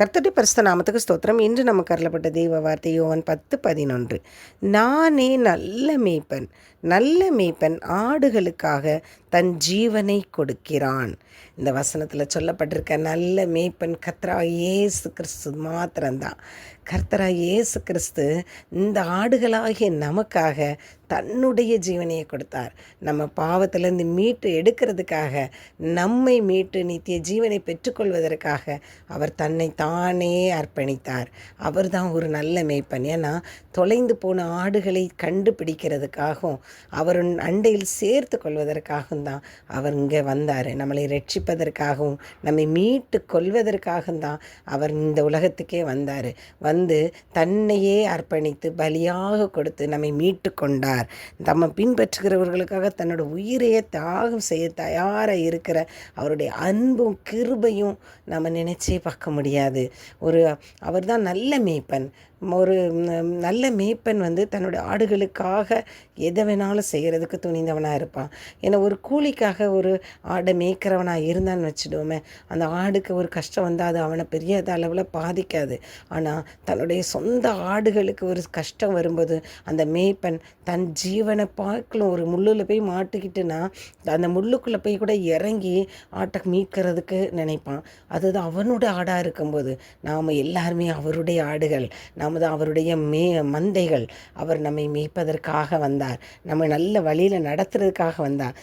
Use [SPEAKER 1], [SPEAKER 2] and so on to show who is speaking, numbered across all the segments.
[SPEAKER 1] கர்த்தருடைய பரிசுத்த நாமத்துக்கு ஸ்தோத்திரம். இன்று நமக்கு அருளப்பட்ட தெய்வ வார்த்தை யோவான் 10:11. நானே நல்ல மேய்ப்பன், நல்ல மேய்ப்பன் ஆடுகளுக்காக தன் ஜீவனை கொடுக்கிறான். இந்த வசனத்தில் சொல்லப்பட்டிருக்க நல்ல மேய்ப்பன் கர்த்தராகிய இயேசு கிறிஸ்து மாத்திரம்தான். கர்த்தராகிய இயேசு கிறிஸ்து இந்த ஆடுகளாகிய நமக்காக தன்னுடைய ஜீவனையை கொடுத்தார். நம்ம பாவத்திலேருந்து மீட்டு எடுக்கிறதுக்காக, நம்மை மீட்டு நித்திய ஜீவனை பெற்றுக்கொள்வதற்காக அவர் தன்னை தானே அர்ப்பணித்தார். அவர் தான் ஒரு நல்ல மேய்ப்பன். ஏன்னா தொலைந்து போன ஆடுகளை கண்டுபிடிக்கிறதுக்காகவும் அவர் அண்டையில் சேர்த்து கொள்வதற்காகவும் தான் அவர் இங்கே வந்தார். நம்மளை ரட்சிப்பதற்காகவும் நம்மை மீட்டு கொள்வதற்காகவும் தான் அவர் இந்த உலகத்துக்கே வந்தார். வந்து தன்னையே அர்ப்பணித்து பலியாக கொடுத்து நம்மை மீட்டு கொண்டார். நம்ம பின்பற்றுகிறவர்களுக்காக தன்னோட உயிரையே தியாகம் செய்ய தயாராக இருக்கிற அவருடைய அன்பும் கிருபையும் நம்ம நினைச்சே பார்க்க முடியாது. அவர் தான் நல்ல மேய்ப்பன். ஒரு நல்ல மேய்ப்பன் தன்னோட ஆடுகளுக்காக எதை வேணாலும் செய்கிறதுக்கு துணிந்தவனாக இருப்பான். ஏன்னா ஒரு கூலிக்காக ஒரு ஆடை மேய்க்கிறவனாக இருந்தான்னு வச்சுடுவோமே, அந்த ஆடுக்கு ஒரு கஷ்டம் வந்தால் அது அவனை பெரிய அளவில் பாதிக்காது. ஆனால் தன்னுடைய சொந்த ஆடுகளுக்கு ஒரு கஷ்டம் வரும்போது அந்த மேய்ப்பன் தன் ஜீவனை பார்க்கலாம். ஒரு முள்ளில் போய் மாட்டிக்கிட்டுனா அந்த முள்ளுக்குள்ளே போய் கூட இறங்கி ஆட்டை மீட்கிறதுக்கு நினைப்பான். அதுதான் அவனோட ஆடாக இருக்கும்போது நாம் எல்லாருமே அவருடைய ஆடுகள், நாம் தான் அவருடைய மந்தைகள். அவர் நம்மை மேய்ப்பதற்காக வந்தார், நம்ம நல்ல வழியில் நடத்துறதுக்காக வந்தார்.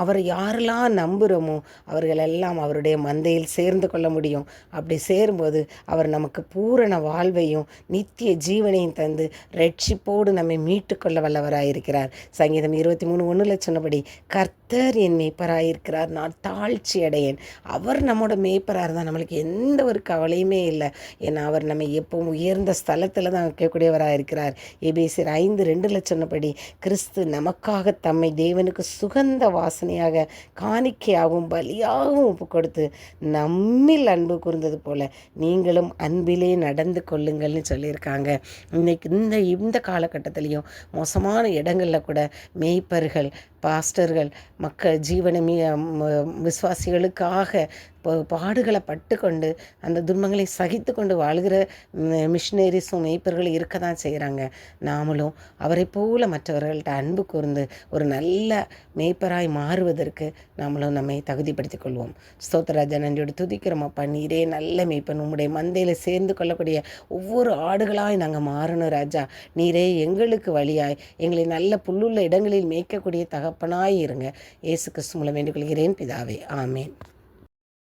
[SPEAKER 1] அவர் யாரெல்லாம் நம்புகிறோமோ அவர்களெல்லாம் அவருடைய மந்தையில் சேர்ந்து கொள்ள முடியும். அப்படி சேரும்போது அவர் நமக்கு பூரண வாழ்வையும் நித்திய ஜீவனையும் தந்து ரட்சிப்போடு நம்மை மீட்டு கொள்ள வல்லவராயிருக்கிறார். சங்கீதம் 23:1 சொன்னபடி கர்த்தர் என் மேய்ப்பராயிருக்கிறார், நான் தாழ்ச்சி அடையேன். அவர் நம்மோட மேய்ப்பராக இருந்தால் நம்மளுக்கு எந்த ஒரு கவலையுமே இல்லை. ஏன்னா அவர் நம்மை எப்பவும் உயர்ந்த ஸ்தலத்தில் தான் வைக்கக்கூடியவராக இருக்கிறார். எபேசியர் 5:2 சொன்னபடி கிறிஸ்து நமக்காக தம்மை தேவனுக்கு சுகந்த வாசனையாக காணிக்கையாகவும் பலியாகவும் ஒப்பு கொடுத்து நம்மில் அன்பு கூர்ந்தது போல நீங்களும் அன்பிலே நடந்து கொள்ளுங்கள்னு சொல்லியிருக்காங்க. இன்னைக்கு இந்த காலகட்டத்திலையும் மோசமான இடங்களில் கூட மேய்ப்பர்கள், பாஸ்டர்கள், மக்கள் ஜீவன விசுவாசிகளுக்காக பாடுகளை பட்டு கொண்டு அந்த துன்பங்களை சகித்து கொண்டு வாழ்கிற மிஷினரிஸும் மேய்ப்பர்களும் இருக்க தான் செய்கிறாங்க. நாமளும் அவரை போல மற்றவர்கள்ட்ட அன்பு கூர்ந்து ஒரு நல்ல மேய்ப்பராய் மாறுவதற்கு நாமளும் நம்மை தகுதிப்படுத்திக் கொள்வோம். ஸ்தோத்திரராஜா, நன்றியோடு துதிக்கிறோம் அப்பா. நீரே நல்ல மேய்ப்பன். உம்முடைய மந்தையில் சேர்ந்து கொள்ளக்கூடிய ஒவ்வொரு ஆடுகளாய் நாங்கள் மாறணும் ராஜா. நீரே எங்களுக்கு வழியாய் எங்களை நல்ல புல்லுள்ள இடங்களில் மேய்க்கக்கூடிய தகப்பனாய் இருங்க. இயேசு கிறிஸ்து மூலம் வேண்டிக் கொள்கிறேன் பிதாவே, ஆமேன்.